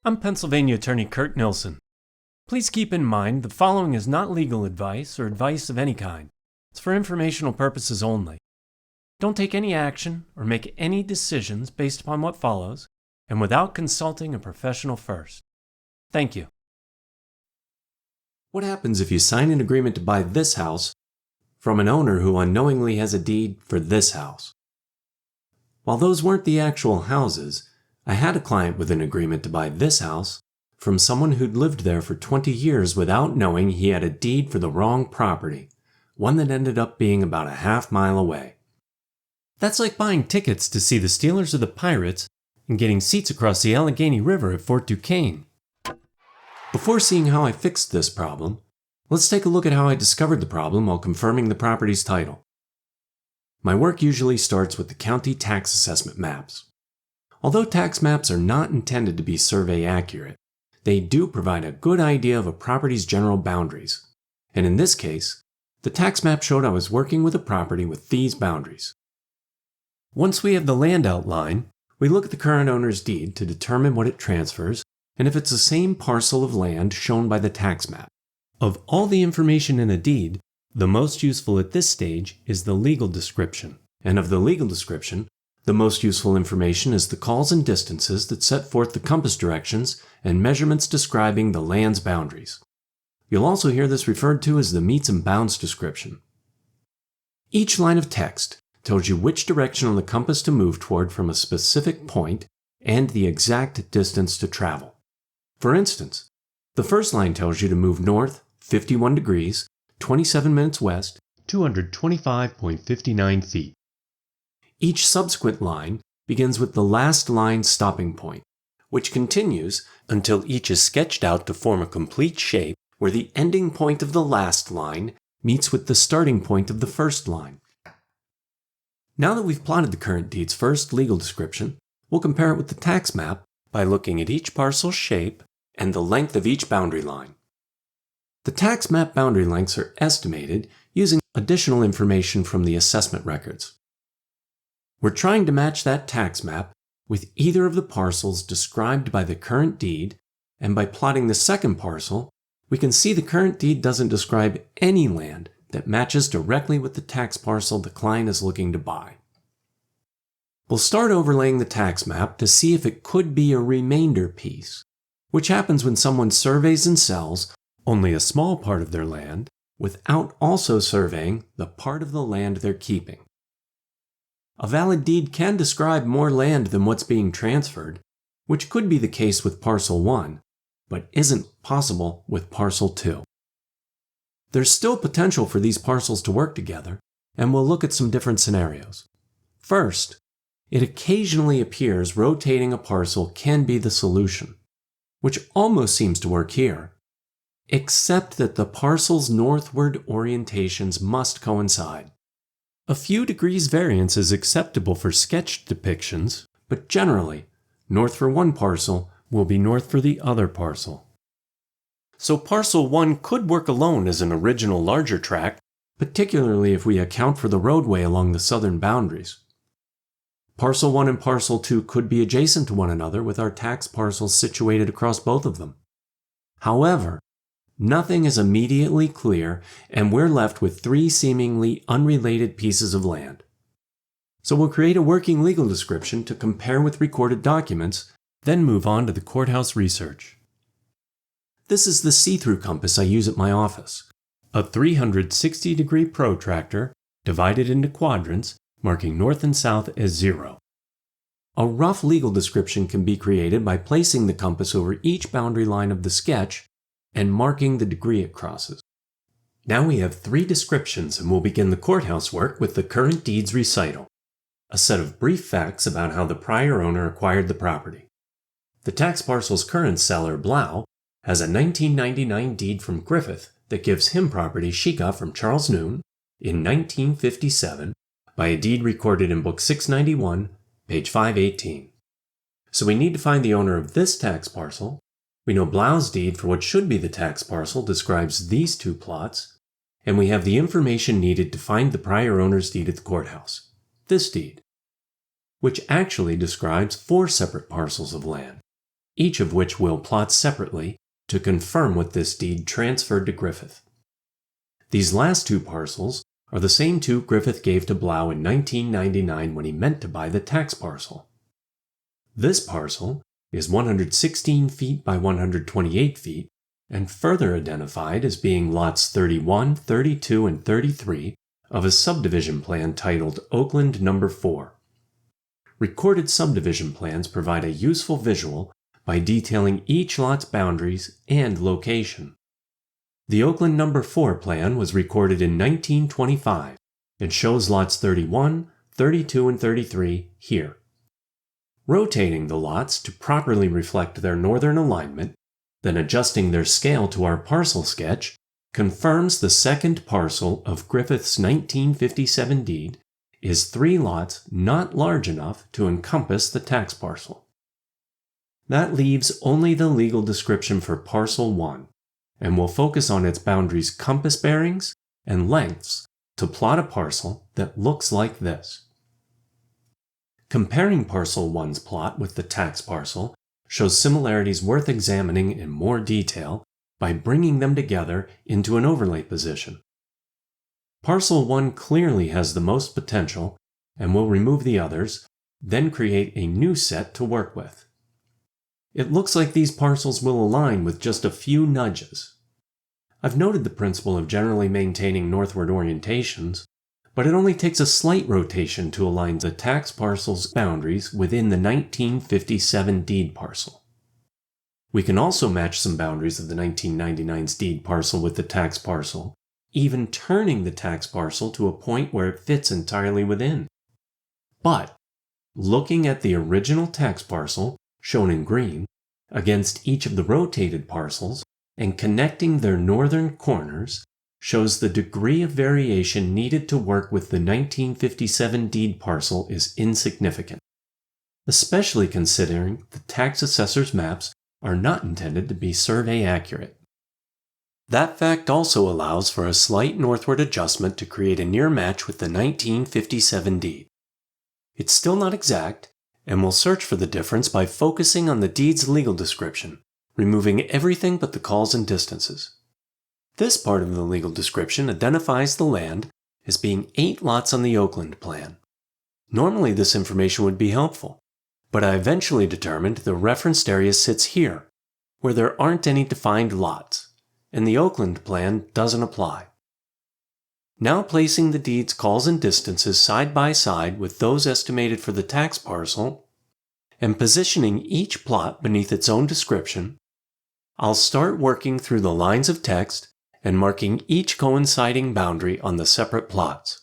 I'm Pennsylvania Attorney Kurt Nilsson. Please keep in mind the following is not legal advice or advice of any kind. It's for informational purposes only. Don't take any action or make any decisions based upon what follows, and without consulting a professional first. Thank you. What happens if you sign an agreement to buy this house from an owner who unknowingly has a deed for this house? While those weren't the actual houses, I had a client with an agreement to buy this house from someone who'd lived there for 20 years without knowing he had a deed for the wrong property, one that ended up being about a half-mile away. That's like buying tickets to see the Steelers or the Pirates and getting seats across the Allegheny River at Fort Duquesne. Before seeing how I fixed this problem, let's take a look at how I discovered the problem while confirming the property's title. My work usually starts with the county tax assessment maps. Although tax maps are not intended to be survey accurate, they do provide a good idea of a property's general boundaries. And in this case, the tax map showed I was working with a property with these boundaries. Once we have the land outline, we look at the current owner's deed to determine what it transfers and if it's the same parcel of land shown by the tax map. Of all the information in a deed, the most useful at this stage is the legal description. And of the legal description, the most useful information is the calls and distances that set forth the compass directions and measurements describing the land's boundaries. You'll also hear this referred to as the meets and bounds description. Each line of text tells you which direction on the compass to move toward from a specific point and the exact distance to travel. For instance, the first line tells you to move north 51 degrees, 27 minutes west, 225.59 feet. Each subsequent line begins with the last line's stopping point, which continues until each is sketched out to form a complete shape where the ending point of the last line meets with the starting point of the first line. Now that we've plotted the current deed's first legal description, we'll compare it with the tax map by looking at each parcel's shape and the length of each boundary line. The tax map boundary lengths are estimated using additional information from the assessment records. We're trying to match that tax map with either of the parcels described by the current deed, and by plotting the second parcel, we can see the current deed doesn't describe any land that matches directly with the tax parcel the client is looking to buy. We'll start overlaying the tax map to see if it could be a remainder piece, which happens when someone surveys and sells only a small part of their land without also surveying the part of the land they're keeping. A valid deed can describe more land than what's being transferred, which could be the case with Parcel 1, but isn't possible with Parcel 2. There's still potential for these parcels to work together, and we'll look at some different scenarios. First, it occasionally appears rotating a parcel can be the solution, which almost seems to work here, except that the parcel's northward orientations must coincide. A few degrees variance is acceptable for sketched depictions, but generally, north for one parcel will be north for the other parcel. So Parcel 1 could work alone as an original larger tract, particularly if we account for the roadway along the southern boundaries. Parcel 1 and Parcel 2 could be adjacent to one another with our tax parcels situated across both of them. However, nothing is immediately clear, and we're left with three seemingly unrelated pieces of land. So we'll create a working legal description to compare with recorded documents, then move on to the courthouse research. This is the see-through compass I use at my office. A 360-degree protractor divided into quadrants, marking north and south as 0. A rough legal description can be created by placing the compass over each boundary line of the sketch and marking the degree it crosses. Now we have 3 descriptions, and we'll begin the courthouse work with the current deed's recital, a set of brief facts about how the prior owner acquired the property. The tax parcel's current seller, Blau, has a 1999 deed from Griffith that gives him property she got from Charles Noon in 1957 by a deed recorded in Book 691, page 518. So we need to find the owner of this tax parcel. We know Blau's deed for what should be the tax parcel describes these 2 plots, and we have the information needed to find the prior owner's deed at the courthouse, this deed, which actually describes 4 separate parcels of land. each of which we'll plot separately to confirm what this deed transferred to Griffith. These last two parcels are the same two Griffith gave to Blau in 1999 when he meant to buy the tax parcel. This parcel is 116 feet by 128 feet and further identified as being lots 31, 32, and 33 of a subdivision plan titled Oakland No. 4. Recorded subdivision plans provide a useful visual by detailing each lot's boundaries and location. The Oakland No. 4 plan was recorded in 1925 and shows lots 31, 32, and 33 here. Rotating the lots to properly reflect their northern alignment, then adjusting their scale to our parcel sketch, confirms the second parcel of Griffith's 1957 deed is 3 lots not large enough to encompass the tax parcel. That leaves only the legal description for Parcel 1, and we'll focus on its boundaries' compass bearings and lengths to plot a parcel that looks like this. Comparing Parcel 1's plot with the tax parcel shows similarities worth examining in more detail by bringing them together into an overlay position. Parcel 1 clearly has the most potential, and we'll remove the others, then create a new set to work with. It looks like these parcels will align with just a few nudges. I've noted the principle of generally maintaining northward orientations, but it only takes a slight rotation to align the tax parcel's boundaries within the 1957 deed parcel. We can also match some boundaries of the 1999's deed parcel with the tax parcel, even turning the tax parcel to a point where it fits entirely within. But, looking at the original tax parcel, shown in green, against each of the rotated parcels, and connecting their northern corners, shows the degree of variation needed to work with the 1957 deed parcel is insignificant, especially considering the tax assessor's maps are not intended to be survey accurate. That fact also allows for a slight northward adjustment to create a near match with the 1957 deed. It's still not exact, and we'll search for the difference by focusing on the deed's legal description, removing everything but the calls and distances. This part of the legal description identifies the land as being 8 lots on the Oakland plan. Normally this information would be helpful, but I eventually determined the referenced area sits here, where there aren't any defined lots, and the Oakland plan doesn't apply. Now placing the deed's calls and distances side by side with those estimated for the tax parcel, and positioning each plot beneath its own description, I'll start working through the lines of text and marking each coinciding boundary on the separate plots.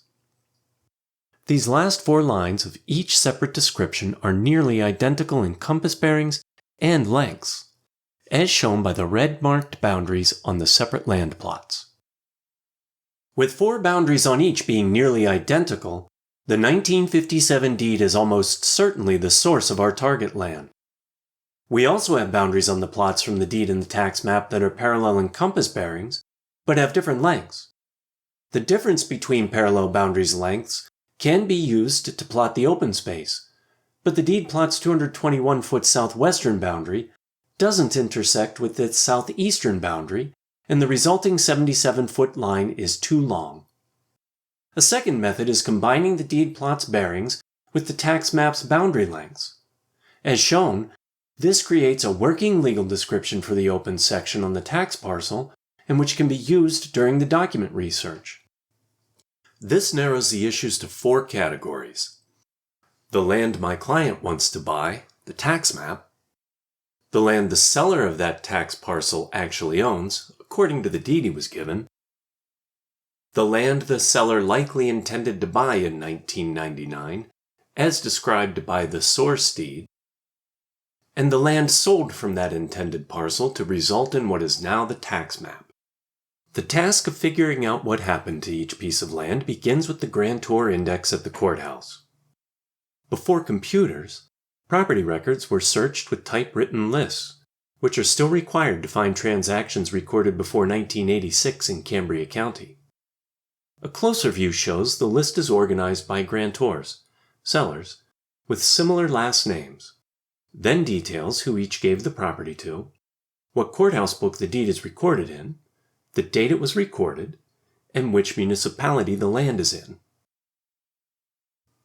These last 4 lines of each separate description are nearly identical in compass bearings and lengths, as shown by the red marked boundaries on the separate land plots. With 4 boundaries on each being nearly identical, the 1957 deed is almost certainly the source of our target land. We also have boundaries on the plots from the deed and the tax map that are parallel in compass bearings, but have different lengths. The difference between parallel boundaries lengths can be used to plot the open space, but the deed plot's 221-foot southwestern boundary doesn't intersect with its southeastern boundary, and the resulting 77-foot line is too long. A second method is combining the deed plot's bearings with the tax map's boundary lengths. As shown, this creates a working legal description for the open section on the tax parcel, and which can be used during the document research. This narrows the issues to 4 categories: the land my client wants to buy, the tax map; the land the seller of that tax parcel actually owns, according to the deed he was given; the land the seller likely intended to buy in 1999, as described by the source deed; and the land sold from that intended parcel to result in what is now the tax map. The task of figuring out what happened to each piece of land begins with the grantor index at the courthouse. Before computers, property records were searched with typewritten lists, which are still required to find transactions recorded before 1986 in Cambria County. A closer view shows the list is organized by grantors, sellers, with similar last names. then details who each gave the property to, what courthouse book the deed is recorded in, the date it was recorded, and which municipality the land is in.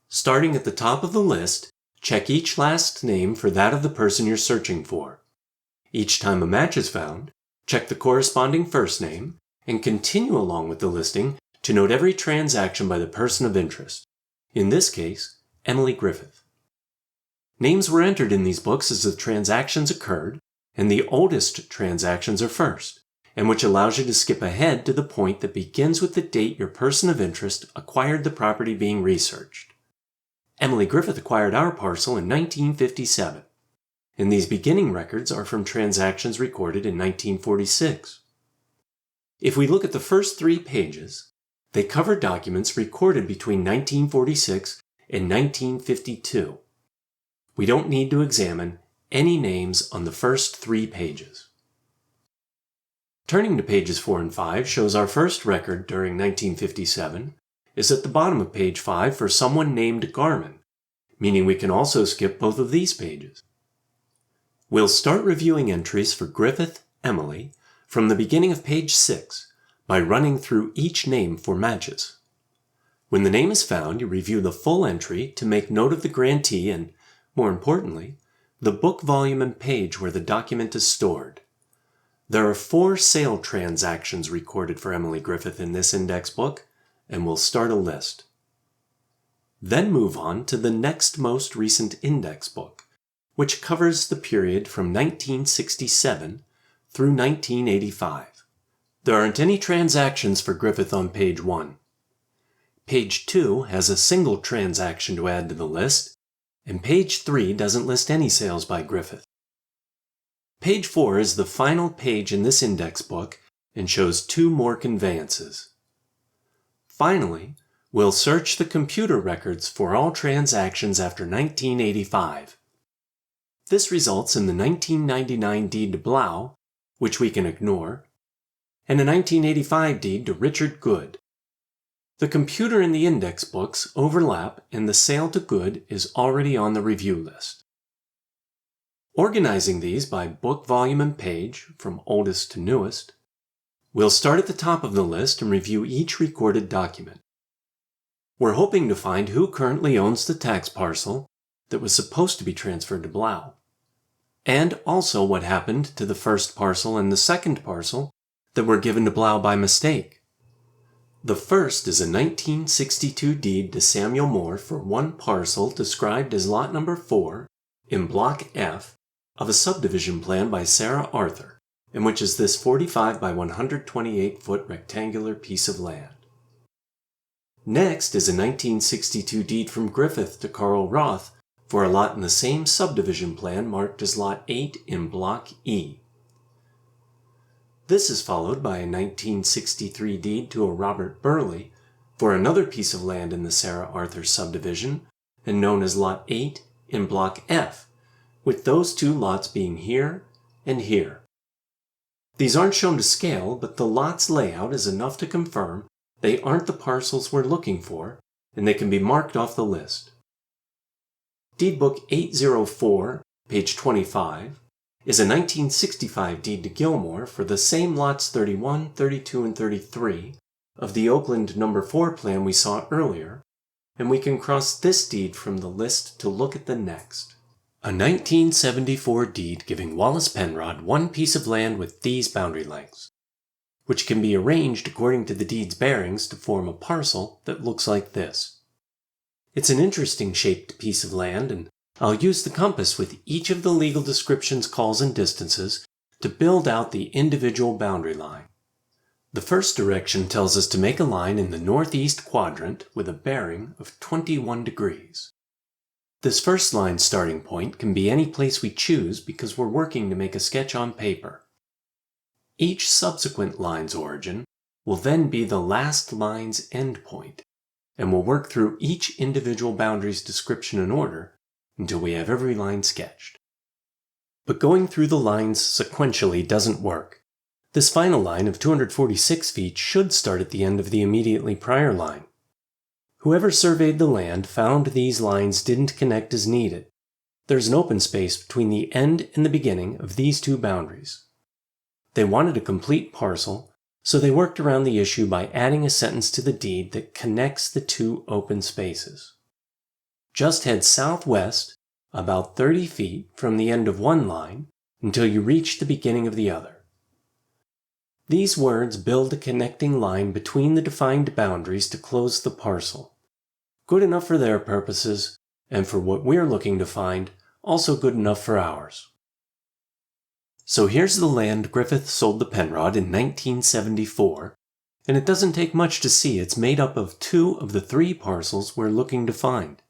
Starting at the top of the list, check each last name for that of the person you're searching for. Each time a match is found, check the corresponding first name, and continue along with the listing to note every transaction by the person of interest. In this case, Emily Griffith. Names were entered in these books as the transactions occurred, and the oldest transactions are first, and which allows you to skip ahead to the point that begins with the date your person of interest acquired the property being researched. Emily Griffith acquired our parcel in 1957, and these beginning records are from transactions recorded in 1946. If we look at the first 3 pages, they cover documents recorded between 1946 and 1952. We don't need to examine any names on the first 3 pages. Turning to pages 4 and 5 shows our first record during 1957 is at the bottom of page 5 for someone named Garman, meaning we can also skip both of these pages. We'll start reviewing entries for Griffith, Emily, from the beginning of page 6 by running through each name for matches. When the name is found, you review the full entry to make note of the grantee and, more importantly, the book volume and page where the document is stored. There are 4 sale transactions recorded for Emily Griffith in this index book, and we'll start a list. Then move on to the next most recent index book, which covers the period from 1967 through 1985. There aren't any transactions for Griffith on page 1. Page 2 has a single transaction to add to the list, and page 3 doesn't list any sales by Griffith. Page 4 is the final page in this index book and shows 2 more conveyances. Finally, we'll search the computer records for all transactions after 1985. This results in the 1999 deed to Blau, which we can ignore, and a 1985 deed to Richard Good. The computer and the index books overlap, and the sale to Good is already on the review list. Organizing these by book volume and page, from oldest to newest, we'll start at the top of the list and review each recorded document. We're hoping to find who currently owns the tax parcel that was supposed to be transferred to Blau, and also what happened to the first parcel and the second parcel that were given to Blau by mistake. The first is a 1962 deed to Samuel Moore for one parcel described as lot number 4 in Block F of a subdivision plan by Sarah Arthur, in which is this 45 by 128 foot rectangular piece of land. Next is a 1962 deed from Griffith to Carl Roth for a lot in the same subdivision plan marked as Lot 8 in Block E. This is followed by a 1963 deed to a Robert Burley for another piece of land in the Sarah Arthur subdivision and known as Lot 8 in Block F, with those 2 lots being here and here. These aren't shown to scale, but the lot's layout is enough to confirm they aren't the parcels we're looking for, and they can be marked off the list. Deed Book 804, page 25, is a 1965 deed to Gilmore for the same lots 31, 32, and 33 of the Oakland No. 4 plan we saw earlier, and we can cross this deed from the list to look at the next. A 1974 deed giving Wallace Penrod one piece of land with these boundary lengths, which can be arranged according to the deed's bearings to form a parcel that looks like this. It's an interesting shaped piece of land, and I'll use the compass with each of the legal descriptions, calls, and distances to build out the individual boundary line. The first direction tells us to make a line in the northeast quadrant with a bearing of 21 degrees. This first line starting point can be any place we choose because we're working to make a sketch on paper. Each subsequent line's origin will then be the last line's end point, and we'll work through each individual boundary's description in order until we have every line sketched. But going through the lines sequentially doesn't work. This final line of 246 feet should start at the end of the immediately prior line. Whoever surveyed the land found these lines didn't connect as needed, there's an open space between the end and the beginning of these two boundaries. They wanted a complete parcel, so they worked around the issue by adding a sentence to the deed that connects the two open spaces. Just head southwest about 30 feet from the end of one line until you reach the beginning of the other. These words build a connecting line between the defined boundaries to close the parcel. Good enough for their purposes, and for what we're looking to find, also good enough for ours. So here's the land Griffith sold to Penrod in 1974, and it doesn't take much to see it's made up of two of the three parcels we're looking to find.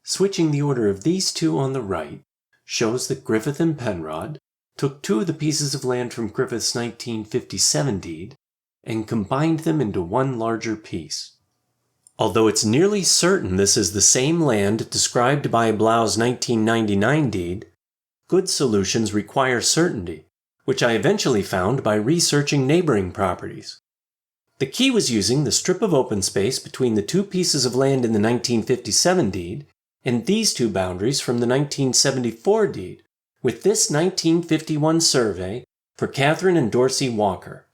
Switching the order of these two on the right shows that Griffith and Penrod took two of the pieces of land from Griffith's 1957 deed and combined them into one larger piece. Although it's nearly certain this is the same land described by Blau's 1999 deed, good solutions require certainty, which I eventually found by researching neighboring properties. The key was using the strip of open space between the two pieces of land in the 1957 deed and these two boundaries from the 1974 deed, with this 1951 survey for Catherine and Dorsey Walker.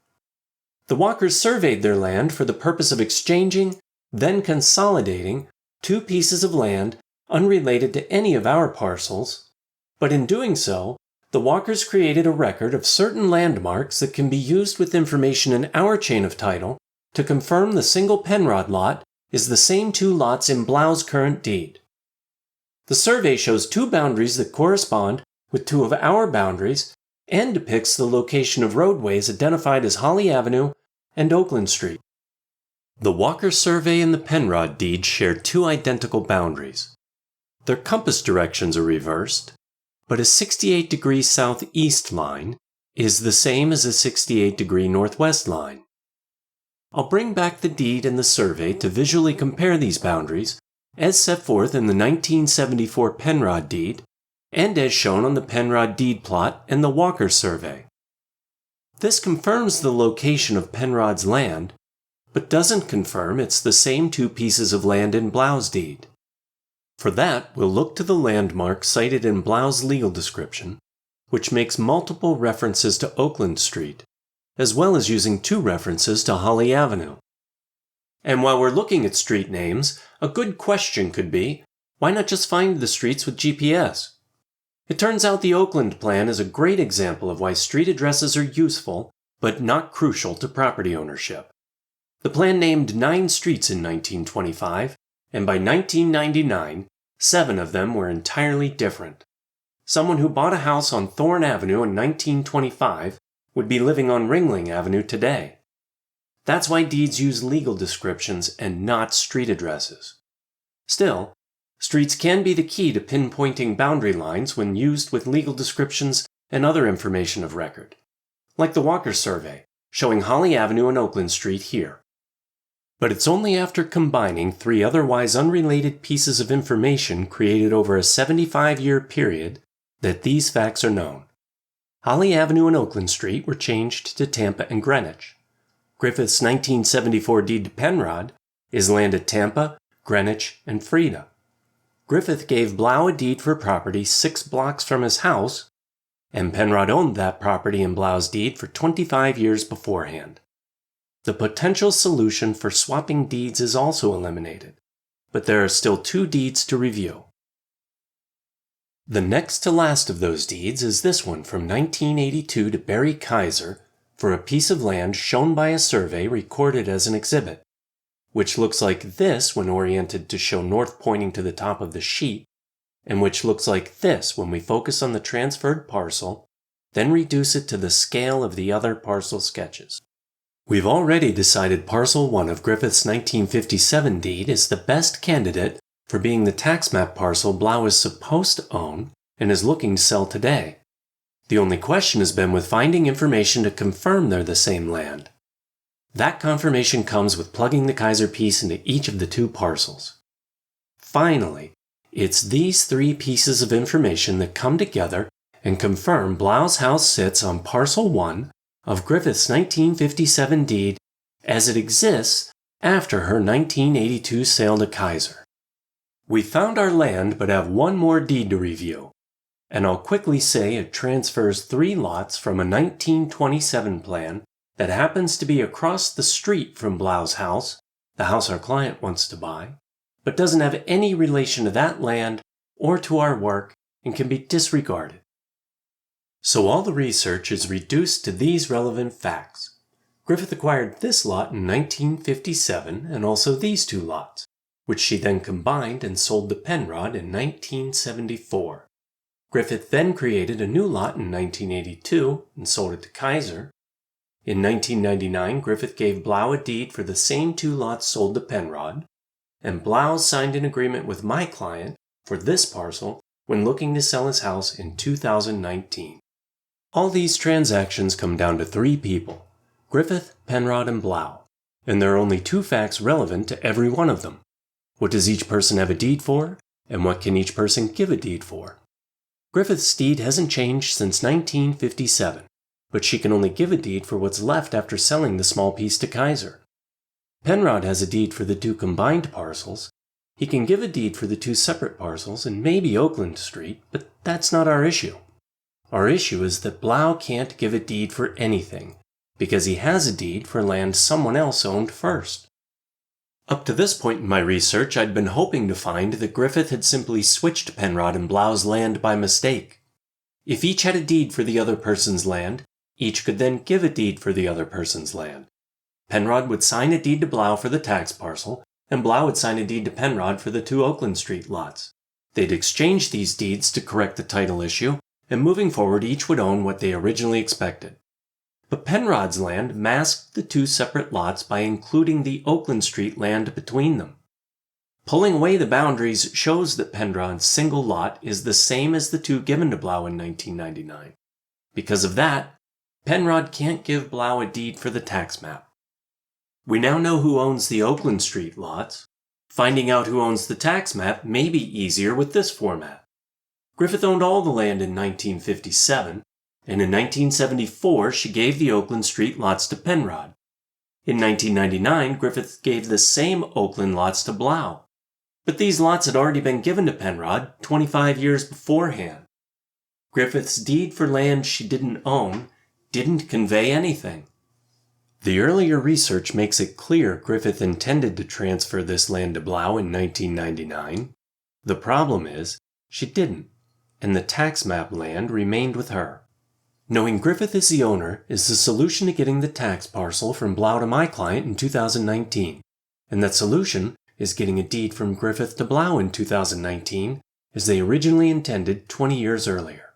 The Walkers surveyed their land for the purpose of exchanging, then consolidating, two pieces of land unrelated to any of our parcels, but in doing so, the Walkers created a record of certain landmarks that can be used with information in our chain of title to confirm the single Penrod lot is the same two lots in Blau's current deed. The survey shows two boundaries that correspond with two of our boundaries and depicts the location of roadways identified as Holly Avenue and Oakland Street. The Walker survey and the Penrod deed share two identical boundaries. Their compass directions are reversed, but a 68-degree southeast line is the same as a 68-degree northwest line. I'll bring back the deed and the survey to visually compare these boundaries as set forth in the 1974 Penrod deed and as shown on the Penrod deed plot and the Walker survey. This confirms the location of Penrod's land, but doesn't confirm it's the same two pieces of land in Blau's deed. For that, we'll look to the landmark cited in Blau's legal description, which makes multiple references to Oakland Street, as well as using two references to Holly Avenue. And while we're looking at street names, a good question could be, why not just find the streets with GPS? It turns out the Oakland plan is a great example of why street addresses are useful, but not crucial to property ownership. The plan named 9 streets in 1925, and by 1999, 7 of them were entirely different. Someone who bought a house on Thorne Avenue in 1925 would be living on Ringling Avenue today. That's why deeds use legal descriptions and not street addresses. Still, streets can be the key to pinpointing boundary lines when used with legal descriptions and other information of record, like the Walker survey, showing Holly Avenue and Oakland Street here. But it's only after combining 3 otherwise unrelated pieces of information created over a 75-year period that these facts are known. Holly Avenue and Oakland Street were changed to Tampa and Greenwich. Griffith's 1974 deed to Penrod is land at Tampa, Greenwich, and Frieda. Griffith gave Blau a deed for property 6 blocks from his house, and Penrod owned that property in Blau's deed for 25 years beforehand. The potential solution for swapping deeds is also eliminated, but there are still 2 deeds to review. The next to last of those deeds is this one from 1982 to Barry Kaiser for a piece of land shown by a survey recorded as an exhibit, which looks like this when oriented to show north pointing to the top of the sheet, and which looks like this when we focus on the transferred parcel, then reduce it to the scale of the other parcel sketches. We've already decided Parcel 1 of Griffith's 1957 deed is the best candidate for being the tax map parcel Blau is supposed to own and is looking to sell today. The only question has been with finding information to confirm they're the same land. That confirmation comes with plugging the Kaiser piece into each of the 2 parcels. Finally, it's these 3 pieces of information that come together and confirm Blau's house sits on Parcel 1 of Griffith's 1957 deed as it exists after her 1982 sale to Kaiser. We found our land but have one more deed to review, and I'll quickly say it transfers 3 lots from a 1927 plan that happens to be across the street from Blau's house, the house our client wants to buy, but doesn't have any relation to that land or to our work and can be disregarded. So all the research is reduced to these relevant facts. Griffith acquired this lot in 1957 and also these 2 lots, which she then combined and sold to Penrod in 1974. Griffith then created a new lot in 1982 and sold it to Kaiser. In 1999, Griffith gave Blau a deed for the same 2 lots sold to Penrod, and Blau signed an agreement with my client for this parcel when looking to sell his house in 2019. All these transactions come down to 3 people, Griffith, Penrod, and Blau, and there are only 2 facts relevant to every one of them. What does each person have a deed for, and what can each person give a deed for? Griffith's deed hasn't changed since 1957, but she can only give a deed for what's left after selling the small piece to Kaiser. Penrod has a deed for the 2 combined parcels. He can give a deed for the 2 separate parcels and maybe Oakland Street, but that's not our issue. Our issue is that Blau can't give a deed for anything, because he has a deed for land someone else owned first. Up to this point in my research, I'd been hoping to find that Griffith had simply switched Penrod and Blau's land by mistake. If each had a deed for the other person's land, each could then give a deed for the other person's land. Penrod would sign a deed to Blau for the tax parcel, and Blau would sign a deed to Penrod for the 2 Oakland Street lots. They'd exchange these deeds to correct the title issue, and moving forward each would own what they originally expected. But Penrod's land masked the 2 separate lots by including the Oakland Street land between them. Pulling away the boundaries shows that Penrod's single lot is the same as the 2 given to Blau in 1999. Because of that, Penrod can't give Blau a deed for the tax map. We now know who owns the Oakland Street lots. Finding out who owns the tax map may be easier with this format. Griffith owned all the land in 1957, and in 1974 she gave the Oakland Street lots to Penrod. In 1999, Griffith gave the same Oakland lots to Blau. But these lots had already been given to Penrod 25 years beforehand. Griffith's deed for land she didn't own didn't convey anything. The earlier research makes it clear Griffith intended to transfer this land to Blau in 1999. The problem is, she didn't, and the tax map land remained with her. Knowing Griffith is the owner is the solution to getting the tax parcel from Blau to my client in 2019, and that solution is getting a deed from Griffith to Blau in 2019, as they originally intended 20 years earlier.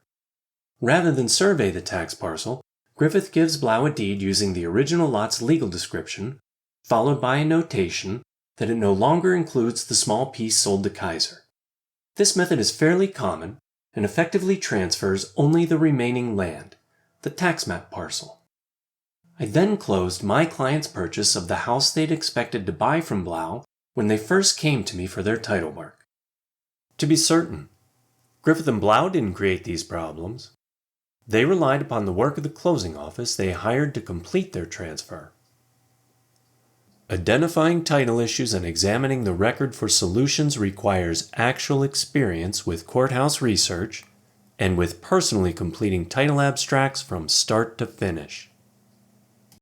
Rather than survey the tax parcel, Griffith gives Blau a deed using the original lot's legal description, followed by a notation that it no longer includes the small piece sold to Kaiser. This method is fairly common and effectively transfers only the remaining land, the tax map parcel. I then closed my client's purchase of the house they'd expected to buy from Blau when they first came to me for their title work. To be certain, Griffith and Blau didn't create these problems. They relied upon the work of the closing office they hired to complete their transfer. Identifying title issues and examining the record for solutions requires actual experience with courthouse research and with personally completing title abstracts from start to finish.